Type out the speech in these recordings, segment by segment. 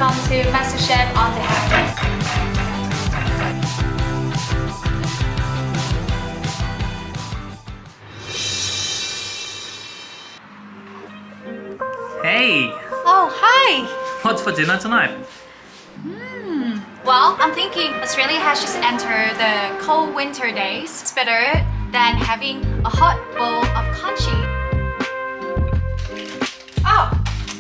welcome to MasterChef on the Habit. Hey! Oh, hi! What's for dinner tonight? Well, I'm thinking Australia has just entered the cold winter days. It's better than having a hot bowl of congee. Oh,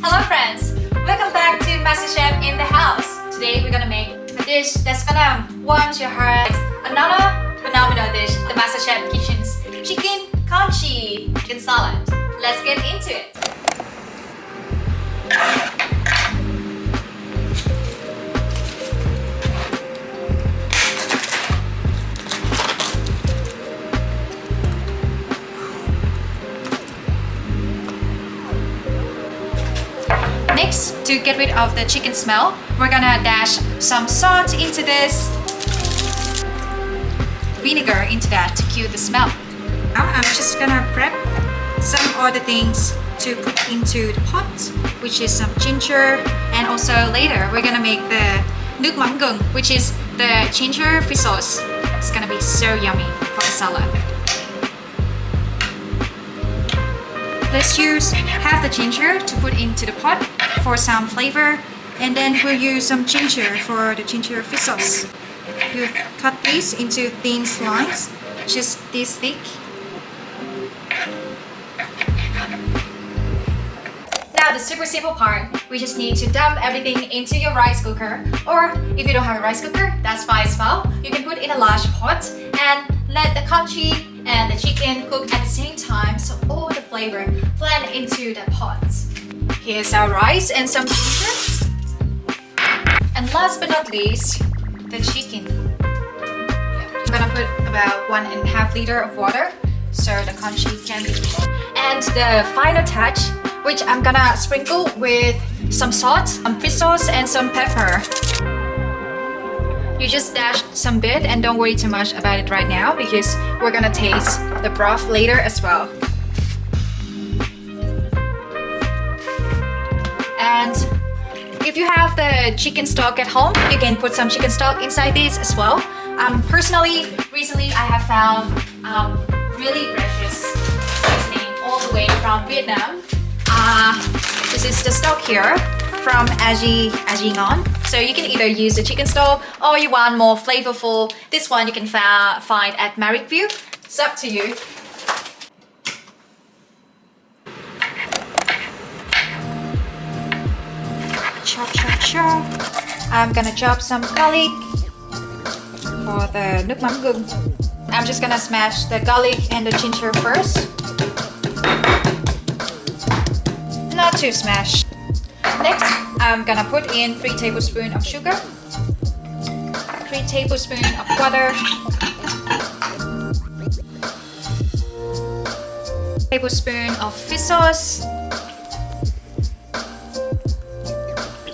hello friends! Welcome back to MasterChef in the house. Today we're gonna make a dish that's gonna warm your heart. Another phenomenal dish, the MasterChef Kitchen's Chicken Congee chicken salad. Let's get into it. Next, to get rid of the chicken smell, we're gonna dash some salt into this, vinegar into that to kill the smell. Now I'm just gonna prep some other things to put into the pot, which is some ginger, and also later we're gonna make the Nuoc Gung, which is the ginger fish sauce. It's gonna be so yummy for the salad. Let's use half the ginger to put into the pot for some flavor, and then we'll use some ginger for the ginger fish sauce. You cut these into thin slices, just this thick. Now the super simple part, we just need to dump everything into your rice cooker, or if you don't have a rice cooker, that's fine as well. You can put in a large pot and let the congee and the chicken cook at the same time, so all the flavor blend into the pot. Here's our rice and some ginger. And last but not least, the chicken. I'm gonna put about 1.5 liters of water so the congee can be cooked. And the final touch, which I'm gonna sprinkle with some salt, some fish sauce, and some pepper. You just dash some bit and don't worry too much about it right now because we're gonna taste the broth later as well. And if you have the chicken stock at home, you can put some chicken stock inside this as well. Personally, recently I have found really precious seasoning all the way from Vietnam. This is the stock here from Gung. So you can either use the chicken stock or you want more flavorful. This one you can find at Marrickville. It's up to you. Chop, chop, chop. I'm gonna chop some garlic for the Nuoc Gung. I'm just gonna smash the garlic and the ginger first. Not too smashed. Next, I'm gonna put in 3 tablespoons of sugar, 3 tablespoons of butter, tablespoon of fish sauce.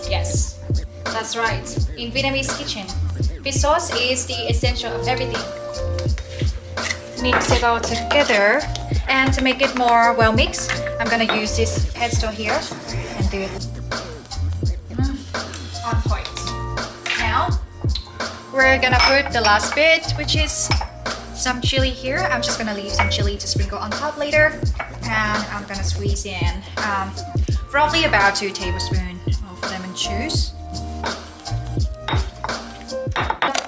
Yes, that's right. In Vietnamese kitchen, fish sauce is the essential of everything. Mix it all together, and to make it more well mixed, I'm gonna use this pestle here and do it on point. Now we're gonna put the last bit, which is some chili here. I'm just gonna leave some chili to sprinkle on top later, and I'm gonna squeeze in roughly about 2 tablespoons of lemon juice.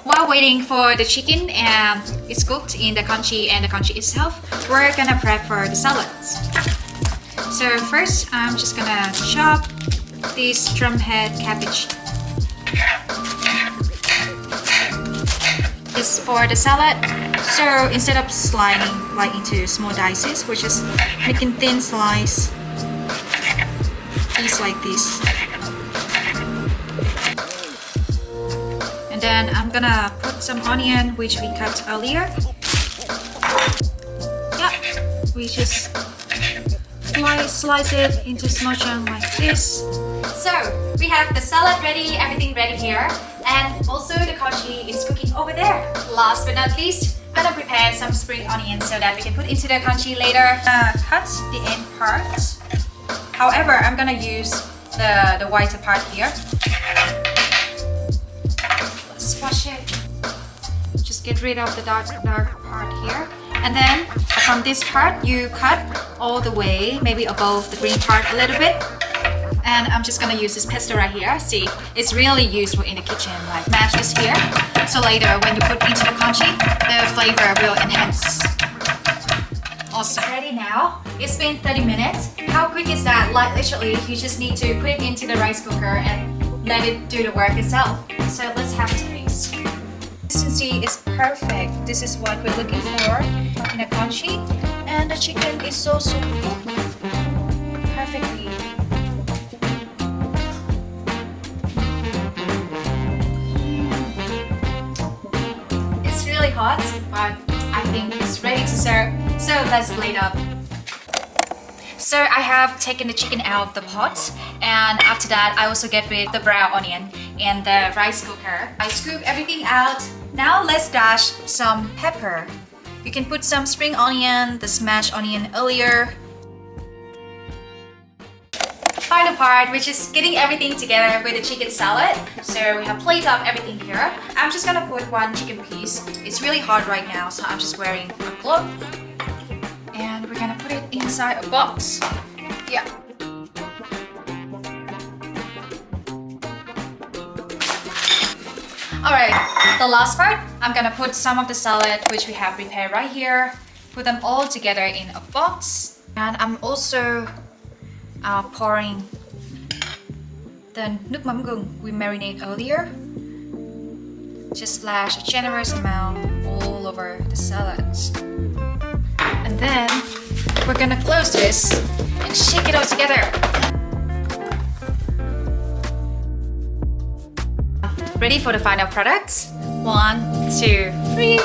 While waiting for the chicken and it's cooked in the congee and the congee itself, we're gonna prep for the salads. So first, I'm just gonna chop this drumhead cabbage. This for the salad. So instead of slicing like into small dices, we're just making thin slice, piece like this. And then I'm gonna put some onion, which we cut earlier. Yeah, we just slice it into small chunks like this. So we have the salad ready, everything ready here, and also the congee is cooking over there. Last but not least, I'm gonna prepare some spring onions so that we can put into the congee later. Cut the end part. However, I'm gonna use the whiter part here. wash it. Just get rid of the dark part here. And then from this part, you cut all the way, maybe above the green part a little bit. And I'm just gonna use this pesto right here. See, it's really useful in the kitchen. Like mash this here, so later when you put into the congee, the flavor will enhance. Awesome. Ready now. It's been 30 minutes. How quick is that? Like literally, you just need to put it into the rice cooker and let it do the work itself. So let's have a taste. Consistency is perfect. This is what we're looking for in a congee, and the chicken is so cooked perfectly. It's really hot, but I think it's ready to serve. So let's plate up. So I have taken the chicken out of the pot, and after that I also get rid of the brown onion in the rice cooker. I scoop everything out. Now let's dash some pepper. You can put some spring onion, the smashed onion earlier. Final part, which is getting everything together with the chicken salad. So we have plated up everything here. I'm just gonna put one chicken piece. It's really hot right now, so I'm just wearing a glove. And we're gonna put it inside a box. Yeah. Alright, the last part, I'm gonna put some of the salad which we have prepared right here, put them all together in a box. And I'm also pouring the Nuoc mắm Gung we marinate earlier. Just splash a generous amount all over the salads. And then we're gonna close this and shake it all together. Ready for the final product? 1, 2, 3.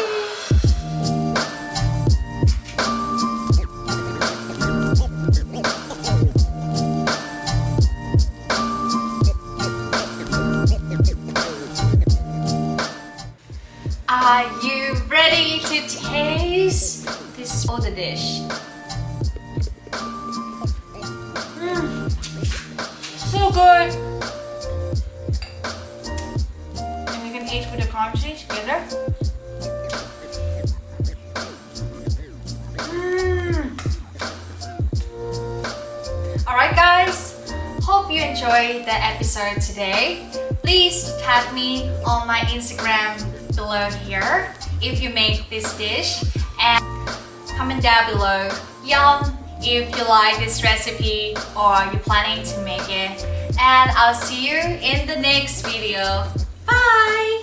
Are you ready to taste this for the dish? So good! And we can eat with the congee together. Alright guys, hope you enjoyed the episode today. Please tag me on my Instagram below here if you make this dish, and comment down below yum if you like this recipe or you're planning to make it, and I'll see you in the next video. Bye!